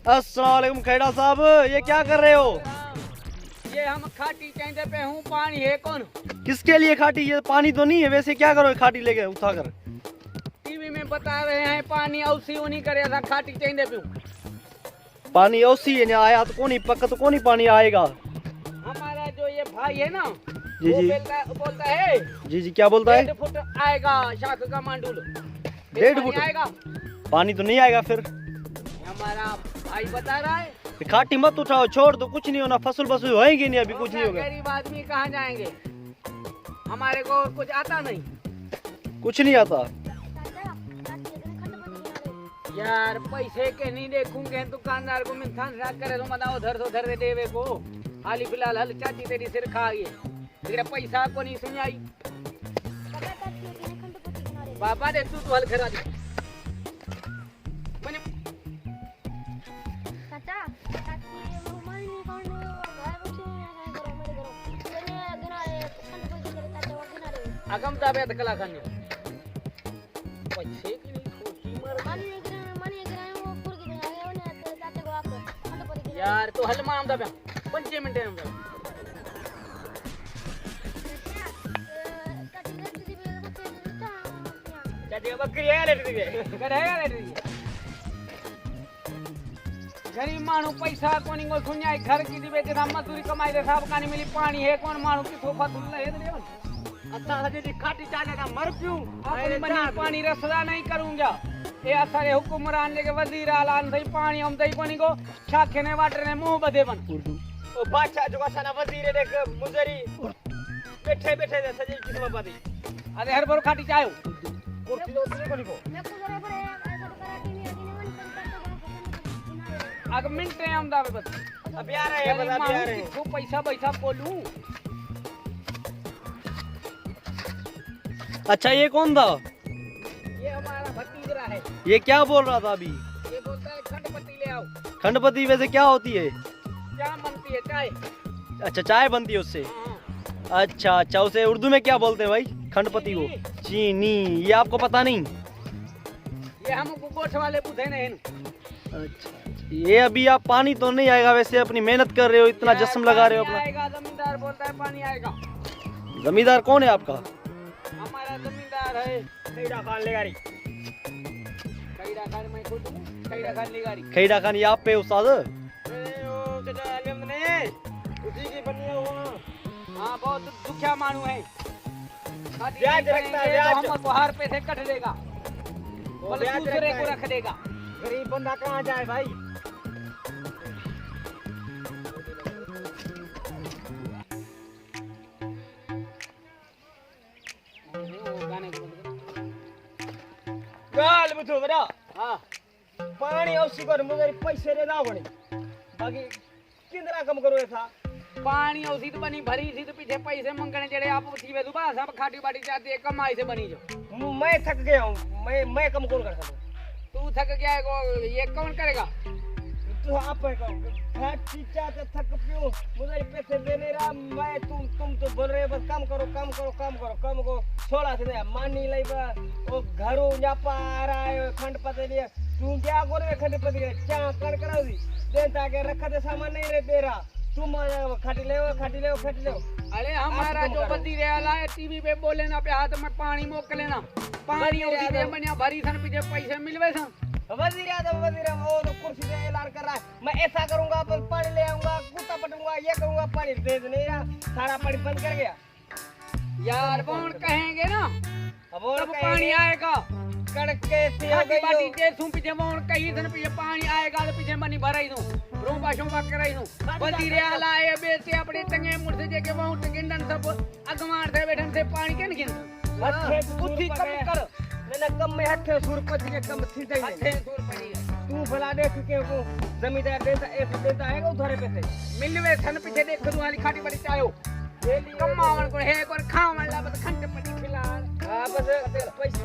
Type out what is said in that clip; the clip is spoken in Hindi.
अस्सलाम वालेकुम खेड़ा साहब, ये क्या कर रहे हो? ये हम खाटी कहते पे हूँ, पानी है कौन? किसके लिए खाटी? ये पानी तो नहीं है, वैसे क्या करो खाटी लेके उठाकर? टीवी में बता रहे हैं पानी औसी नहीं करे था, खाटी कहते पे हूँ। पानी औसी है ना, आया तो कौन ही पक्का तो कौन ही पानी आएगा। हमारा जो ये भाई है ना, जी वो जी बोलता है जी क्या बोलता है? 1.5 फुट आएगा शाख का मांडूल। 1.5 फुट आएगा? पानी तो नहीं आएगा फिर। हमारा भाई बता रहा है। खाटी मत उठाओ, छोड़ दो, कुछ नहीं होना, फसल बसल होएगी नहीं, अभी कुछ नहीं होगा। गरीब आदमी कहाँ जाएंगे, हमारे को कुछ आता नहीं। कुछ नहीं आता यार पैसे के नहीं देखूंगे दुकानदार को मिठान करे तो बताओ उधर से उधर दे देवे को। हाली फिलहाल हल चाची तेरी सिर खा गई, तेरा पैसा को नहीं सुनाई। बाबा दे तू हल खरा दे मने अगम दाबे कला खाने पैसे की नहीं सोची मर यार तो हल माम दाबे 5 मिनट में चाची बकरी है लेट दिए करे है लेट दिए। गरीब मानू पैसा कोनी को सुनाई घर की दिवे के मजदूरी कमाई दे साहब कानी मिली पानी है कौन मानू की सोफा तुल ले दे अच्छा हजे दी खाटी चाले ना मर क्यों अपनी मनी पानी रसदा नहीं करूंगा। ये असरे हुकुमरान लेके वजीर आलान सही पानी हम दई कोनी को छाखे ने वाटर ने मुंह बदे बन ओ बादशाह जो असना वजीर देख मुजरी बैठे बैठे दे सजे किस्म बादी अरे हर बार खाटी चायो कुर्सी दो तेरे कोनी को मैं को जरा बड़े कराटी में अग मिनट है हम दावे बस अब आ रहे हैं बता आ रहे हैं तो पैसा पैसा बोलूं। अच्छा ये कौन था? ये हमारा भतीजा है। ये क्या बोल रहा था अभी? ये बोलता है खंडपत्ती ले आओ। खंडपत्ती वैसे क्या होती है? क्या बनती है? चाय। अच्छा चाय बनती है उससे। अच्छा अच्छा, उसे उर्दू में क्या बोलते हैं भाई खंडपत्ती को? चीनी। ये आपको पता नहीं? ये हम गोठ वाले पूछे नहीं। अच्छा ये अभी आप पानी तो नहीं आएगा, वैसे अपनी मेहनत कर रहे हो, इतना जश्न लगा रहे हो अपना। आएगा, जमींदार बोलता है पानी आएगा। जमींदार कौन है आपका? हमारा जमींदार है खैरा खान लेगारी। खैरा खान मैं खुद हूँ, खैरा खान लेगारी। खैरा खान ये आप पे उस्ताद? उसी की बनी हुआ। हाँ बहुत दुखिया मानू है, ब्याज रखता है, ब्याज हमको हर पैसे कट देगा, दूसरे को रख देगा। गरीब बंदा कहाँ जाए भाई। गाल बुझो बड़ा। हाँ पानी औसी कर मुझे पैसे दे दाओ बनी बाकी कितना कम करो ऐसा पानी औसी तो बनी भरी थी तो पीछे पैसे मंगने चढ़े आप थी वे दोबारा सब खाटी बाटी जाती है कमाई से बनी जो। मैं थक गया हूँ, मैं कम कौन कर सकता। तू थक गया है, ये कौन करेगा? तू आप खाटी चाहते थक क्यों मुझे पैसे देने रहा मैं तुम तो बोल रहे बस काम करो काम करो काम करो काम को छोड़ा से मानी लाई वो घरों जापा आ रहा है खंड पते लिए तू क्या करे खंड पते क्या कर कराओ दी देता के रखा दे सामान नहीं रे दे रहा तुम खाटी ले खाटी ले खाटी ले। अरे हमारा जो वजीर आला है टीवी पे बोले ना पे हाथ में पानी मोक लेना पानी उसी दे बनिया भरी सन पीछे पैसे मिलवे सन। वजीर वो तो कुर्सी पे ऐलान कर रहा है मैं ऐसा करूंगा पानी ले आऊंगा कुत्ता पटूंगा ये करूंगा पानी दे नहीं रहा सारा पानी बंद कर गया। यार कौन कहेंगे ना अब पानी आएगा कड़के बाटी दे सुन पीछे मोन कहीं सन पीछे पानी आएगा तो पीछे मनी भराई दूं रोबा शोबा कराई दूं। वजीर आला है बेटे अपने टंगे मुर्से जे के बहुत गिंडन सब अगमार से बैठन से पानी के नहीं गिन उठी कम कर मैंने कम में हथे सुर पच के कम सीधे हथे सुर पड़ी तू भला देख के को जमींदार देता ऐसे देता है उधारे पैसे मिलवे सन पीछे देख तू वाली खाटी पड़ी चायो कम मावन को है को खावन ला बस खंड पड़ी फिलहाल हां बस पैसे